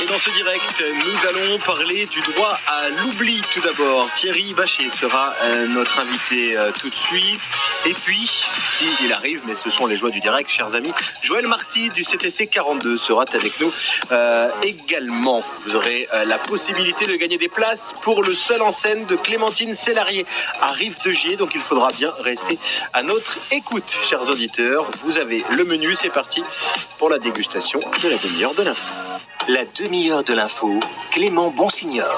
Et dans ce direct, nous allons parler du droit à l'oubli tout d'abord. Thierry Bachet sera notre invité tout de suite. Et puis, s'il arrive, mais ce sont les joies du direct, chers amis, Joël Marty du CTC 42 sera avec nous également. Vous aurez la possibilité de gagner des places pour le seul en scène de Clémentine Célarié à Rive-de-Gier. Donc il faudra bien rester à notre écoute, chers auditeurs. Vous avez le menu, c'est parti pour la dégustation de la demi-heure de l'info. La demi-heure de l'info, Clément Bonsignor.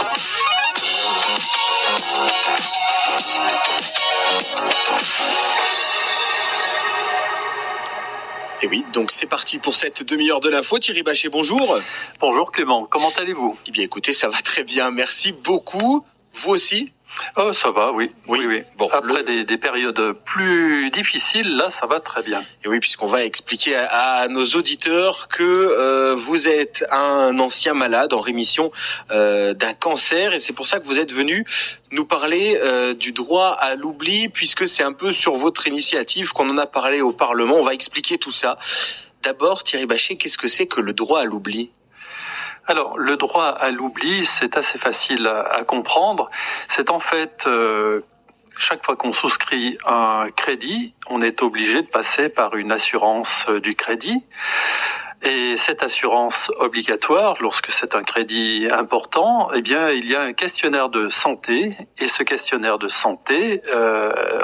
Et oui, donc c'est parti pour cette demi-heure de l'info. Thierry Bachet, bonjour. Bonjour Clément, comment allez-vous ? Eh bien écoutez, ça va très bien, merci beaucoup. Vous aussi ? Oh, ça va, oui. Bon, après des périodes plus difficiles, là, ça va très bien. Et oui, puisqu'on va expliquer à nos auditeurs que vous êtes un ancien malade en rémission d'un cancer, et c'est pour ça que vous êtes venu nous parler du droit à l'oubli, puisque c'est un peu sur votre initiative qu'on en a parlé au Parlement. On va expliquer tout ça. D'abord, Thierry Bachet, qu'est-ce que c'est que le droit à l'oubli ? Alors, le droit à l'oubli, c'est assez facile à comprendre. C'est en fait, chaque fois qu'on souscrit un crédit, on est obligé de passer par une assurance du crédit. Et cette assurance obligatoire, lorsque c'est un crédit important, eh bien, il y a un questionnaire de santé. Et ce questionnaire de santé,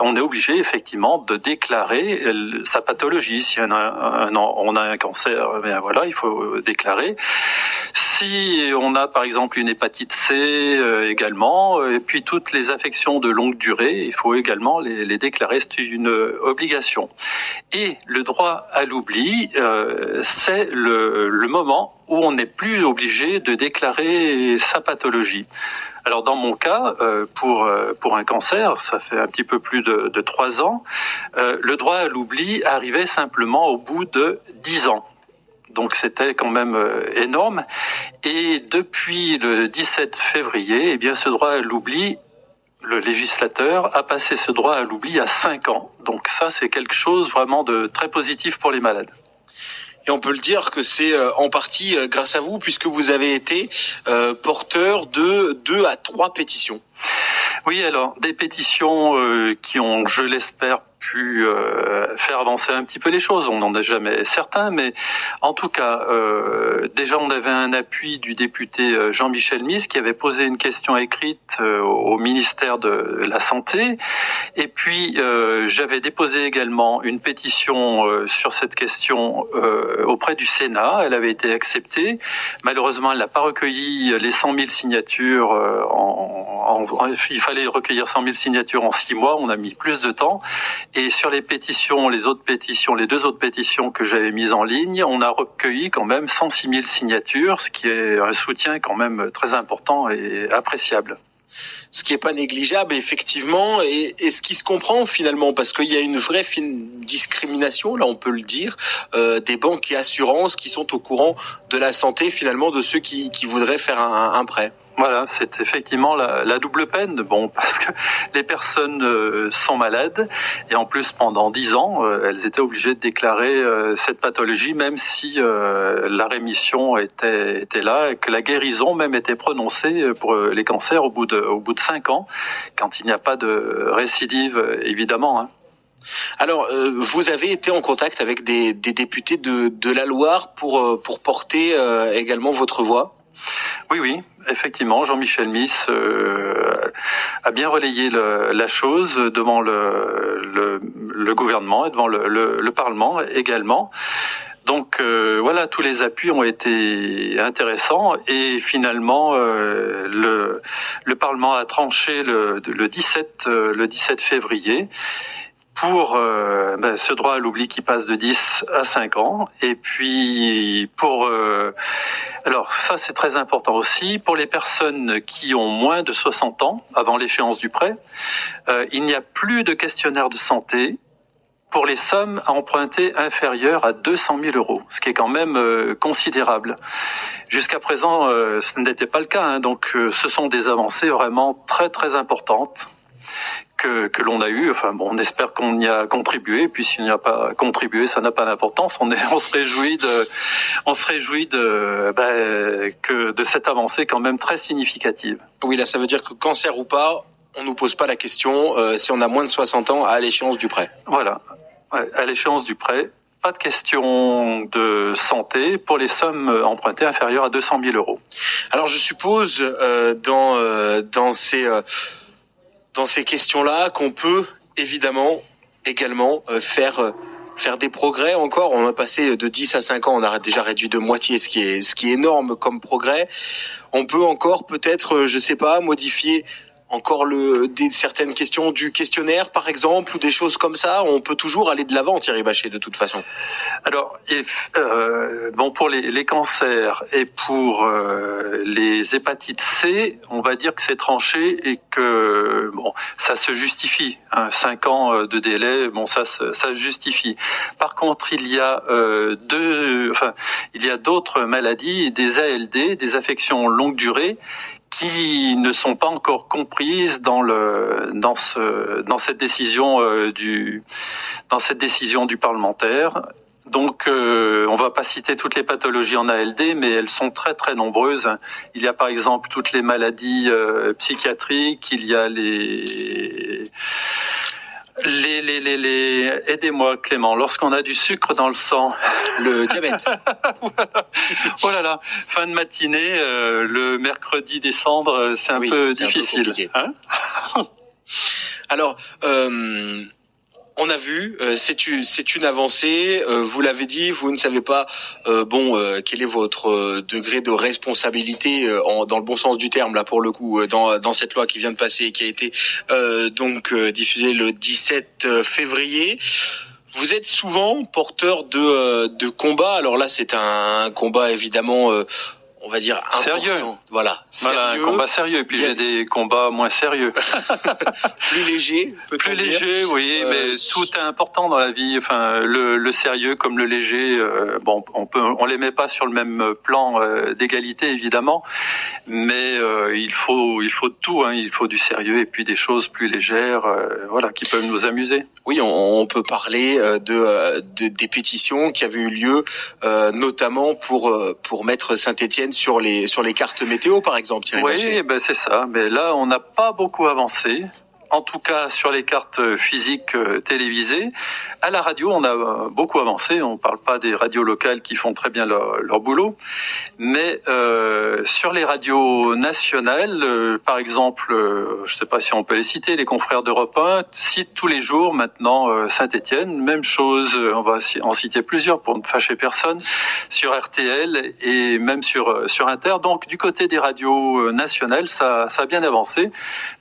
on est obligé effectivement de déclarer sa pathologie. Si on a un cancer, eh bien voilà, il faut déclarer. Si on a par exemple une hépatite C également, et puis toutes les affections de longue durée, il faut également les déclarer. C'est une obligation. Et le droit à l'oubli, c'est le moment où on n'est plus obligé de déclarer sa pathologie. Alors dans mon cas, pour un cancer, ça fait un petit peu plus de 3 ans, le droit à l'oubli arrivait simplement au bout de 10 ans. Donc c'était quand même énorme. Et depuis le 17 février, eh bien ce droit à l'oubli, le législateur a passé ce droit à l'oubli à 5 ans. Donc ça, c'est quelque chose vraiment de très positif pour les malades. Et on peut le dire que c'est en partie grâce à vous, puisque vous avez été porteur de 2 à 3 pétitions. Oui, alors des pétitions qui ont, je l'espère, pu faire avancer un petit peu les choses. On n'en est jamais certain, mais en tout cas, déjà on avait un appui du député Jean-Michel Mis qui avait posé une question écrite au ministère de la Santé. Et puis j'avais déposé également une pétition sur cette question auprès du Sénat. Elle avait été acceptée. Malheureusement, elle n'a pas recueilli les 100 000 signatures. Il fallait recueillir 100 000 signatures en 6 mois. On a mis plus de temps. Et sur les pétitions, les 2 autres pétitions que j'avais mises en ligne, on a recueilli quand même 106 000 signatures, ce qui est un soutien quand même très important et appréciable. Ce qui est pas négligeable, effectivement, et ce qui se comprend finalement, parce qu'il y a une vraie discrimination, là on peut le dire, des banques et assurances qui sont au courant de la santé finalement de ceux qui voudraient faire un prêt. Voilà, c'est effectivement la double peine. Bon, parce que les personnes sont malades et en plus pendant 10 ans, elles étaient obligées de déclarer cette pathologie, même si la rémission était là et que la guérison même était prononcée pour les cancers au bout de 5 ans, quand il n'y a pas de récidive, évidemment. Hein. Alors, vous avez été en contact avec des députés de la Loire pour porter également votre voix ? Oui, effectivement, Jean-Michel Mis a bien relayé la chose devant le gouvernement et devant le Parlement également. Donc voilà, tous les appuis ont été intéressants et finalement le Parlement a tranché le 17 février. Pour ce droit à l'oubli qui passe de 10 à 5 ans. Et puis, alors ça c'est très important aussi, pour les personnes qui ont moins de 60 ans, avant l'échéance du prêt, il n'y a plus de questionnaire de santé pour les sommes à emprunter inférieures à 200 000 euros, ce qui est quand même considérable. Jusqu'à présent, ce n'était pas le cas, hein, donc ce sont des avancées vraiment très très importantes que l'on a eu. Enfin bon, on espère qu'on y a contribué. Puis s'il n'y a pas contribué, ça n'a pas d'importance. On se réjouit de cette avancée quand même très significative. Oui, là, ça veut dire que cancer ou pas, on nous pose pas la question si on a moins de 60 ans à l'échéance du prêt. Voilà, ouais, à l'échéance du prêt. Pas de question de santé pour les sommes empruntées inférieures à 200 000 euros. Alors je suppose dans ces questions-là qu'on peut également faire des progrès encore. On a passé de 10 à 5 ans, on a déjà réduit de moitié, ce qui est énorme comme progrès. On peut encore peut-être, je sais pas, modifier encore certaines questions du questionnaire, par exemple, ou des choses comme ça. On peut toujours aller de l'avant, Thierry Bachet, de toute façon. Alors, pour les cancers et pour les hépatites C, on va dire que c'est tranché et que ça se justifie. 5 ans de délai, ça se justifie. Par contre, il y a d'autres maladies, des ALD, des affections longue durée, qui ne sont pas encore comprises dans cette décision du parlementaire. Donc, on va pas citer toutes les pathologies en ALD, mais elles sont très très nombreuses. Il y a par exemple toutes les maladies psychiatriques, il y a les aidez-moi Clément, lorsqu'on a du sucre dans le sang. Le diabète. Voilà. Oh là là, fin de matinée, le mercredi décembre, c'est un peu difficile. Un peu Alors, on a vu, c'est une avancée. Vous l'avez dit, vous ne savez pas, quel est votre degré de responsabilité dans le bon sens du terme là pour le coup dans cette loi qui vient de passer et qui a été diffusée le 17 février. Vous êtes souvent porteur de combat. Alors là, c'est un combat évidemment. On va dire important. Sérieux. Voilà, un combat sérieux. Et puis j'ai des combats moins sérieux. Plus léger, peut-on Plus dire. léger, oui, mais tout est important dans la vie. Enfin, le sérieux comme le léger, on les met pas sur le même plan d'égalité évidemment, mais il faut tout. Il faut du sérieux et puis des choses plus légères, qui peuvent nous amuser. Oui, on peut parler des pétitions qui avaient eu lieu, notamment pour mettre Saint-Étienne sur les cartes météo, par exemple, Thierry Bachet. Oui, c'est ça. Mais là, on n'a pas beaucoup avancé. En tout cas, sur les cartes physiques télévisées. À la radio, on a beaucoup avancé. On ne parle pas des radios locales qui font très bien leur boulot. Mais sur les radios nationales, par exemple, je ne sais pas si on peut les citer, les confrères d'Europe 1 citent tous les jours maintenant Saint-Étienne. Même chose, on va en citer plusieurs pour ne fâcher personne, sur RTL et même sur Inter. Donc, du côté des radios nationales, ça a bien avancé.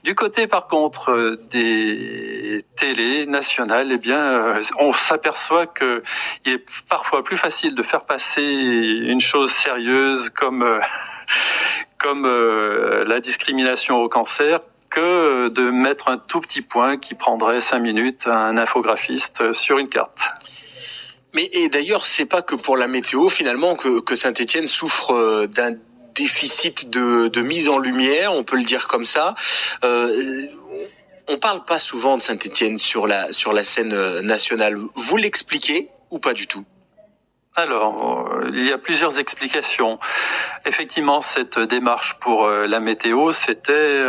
Du côté, par contre, des télés nationales, on s'aperçoit que il est parfois plus facile de faire passer une chose sérieuse comme la discrimination au cancer que de mettre un tout petit point qui prendrait 5 minutes à un infographiste sur une carte. Et d'ailleurs, c'est pas que pour la météo finalement que Saint-Étienne souffre d'un déficit de mise en lumière, on peut le dire comme ça. On parle pas souvent de Saint-Étienne sur la scène nationale. Vous l'expliquez ou pas du tout? Alors, il y a plusieurs explications. Effectivement, cette démarche pour la météo, c'était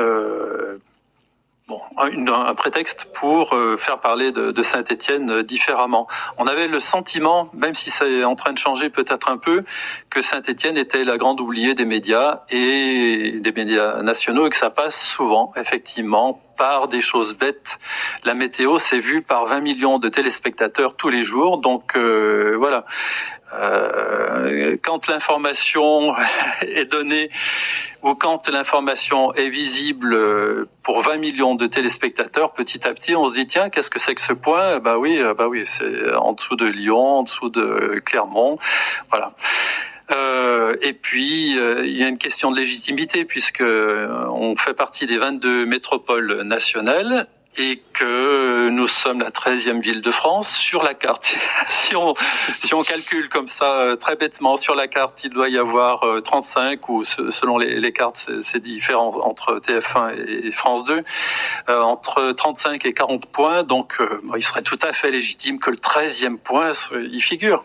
un prétexte pour faire parler de Saint-Étienne différemment. On avait le sentiment, même si c'est en train de changer peut-être un peu, que Saint-Étienne était la grande oubliée des médias et des médias nationaux et que ça passe souvent, effectivement, par des choses bêtes. La météo, c'est vu par 20 millions de téléspectateurs tous les jours, donc voilà. Quand l'information est donnée ou quand l'information est visible pour 20 millions de téléspectateurs, petit à petit, on se dit tiens, qu'est-ce que c'est que ce point ? Bah oui, c'est en dessous de Lyon, en dessous de Clermont, voilà. Et puis il y a une question de légitimité puisque on fait partie des 22 métropoles nationales. et que nous sommes la 13e ville de France sur la carte. si on calcule comme ça très bêtement sur la carte, il doit y avoir 35 ou selon les cartes, c'est différent entre TF1 et France 2, entre 35 et 40 points. Donc il serait tout à fait légitime que le 13e point y figure.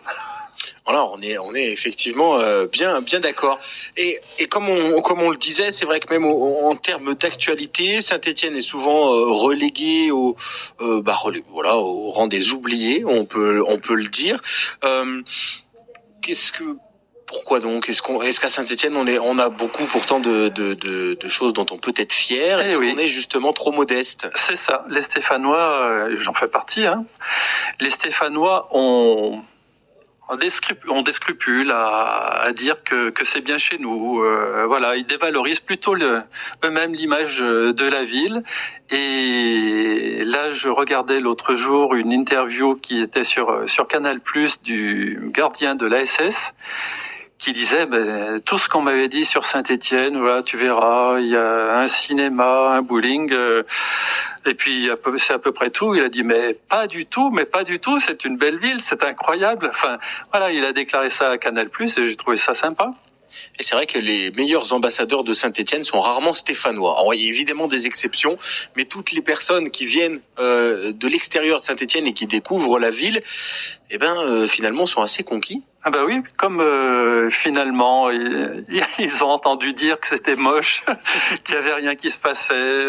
Voilà, on est effectivement bien d'accord. Et comme on le disait, c'est vrai que même en termes d'actualité, Saint-Étienne est souvent relégué au rang des oubliés, on peut le dire. Pourquoi donc? Est-ce qu'à Saint-Étienne on a beaucoup pourtant de choses dont on peut être fier? Est-ce qu'on est justement trop modeste? C'est ça. Les Stéphanois, j'en fais partie. Les Stéphanois ont des scrupules à dire que c'est bien chez nous. Ils dévalorisent plutôt eux-mêmes l'image de la ville. Et là, je regardais l'autre jour une interview qui était sur Canal+ du gardien de l'ASS, qui disait tout ce qu'on m'avait dit sur Saint-Étienne, voilà, tu verras, il y a un cinéma, un bowling, et puis c'est à peu près tout. Il a dit mais pas du tout, c'est une belle ville, c'est incroyable. Enfin voilà, il a déclaré ça à Canal+ et j'ai trouvé ça sympa. Et c'est vrai que les meilleurs ambassadeurs de Saint-Étienne sont rarement stéphanois. Alors, il y a évidemment des exceptions, mais toutes les personnes qui viennent de l'extérieur de Saint-Étienne et qui découvrent la ville, finalement sont assez conquis. Ah bah oui, comme finalement ils ont entendu dire que c'était moche, qu'il y avait rien qui se passait.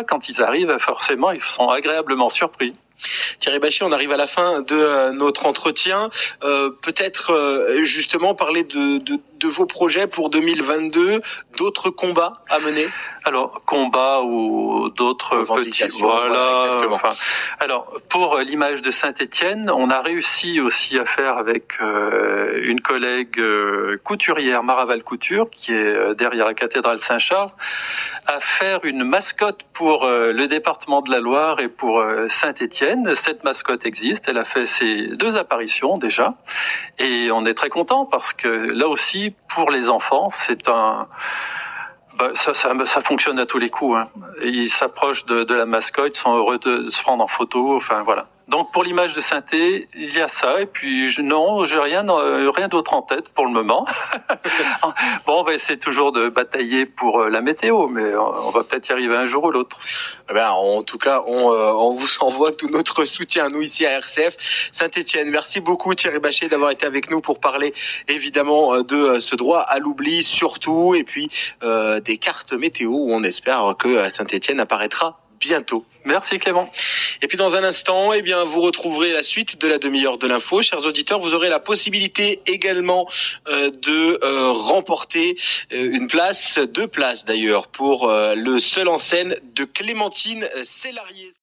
Quand ils arrivent, forcément, ils sont agréablement surpris. Thierry Bachy, on arrive à la fin de notre entretien. Peut-être justement parler de vos projets pour 2022, d'autres combats à mener. Alors, combats ou d'autres petits... Voilà, exactement. Alors, pour l'image de Saint-Étienne, on a réussi aussi à faire avec une collègue couturière, Maraval Couture, qui est derrière la cathédrale Saint-Charles, à faire une mascotte pour le département de la Loire et pour Saint-Étienne. Cette mascotte existe, elle a fait ses 2 apparitions déjà, et on est très content parce que là aussi, pour les enfants, c'est ça fonctionne à tous les coups. Ils s'approchent de la mascotte, ils sont heureux de se prendre en photo. Enfin voilà. Donc pour l'image de Saint-Étienne, il y a ça. Et puis j'ai rien d'autre en tête pour le moment. Bon, on va essayer toujours de batailler pour la météo, mais on va peut-être y arriver un jour ou l'autre. En tout cas, on vous envoie tout notre soutien, nous ici à RCF Saint-Étienne. Merci beaucoup Thierry Bachy d'avoir été avec nous pour parler évidemment de ce droit à l'oubli surtout, et puis des cartes météo où on espère que Saint-Étienne apparaîtra bientôt. Merci Clément. Et puis dans un instant, vous retrouverez la suite de la demi-heure de l'info. Chers auditeurs, vous aurez la possibilité également de remporter une place, 2 places d'ailleurs, pour le seul en scène de Clémentine Célarié.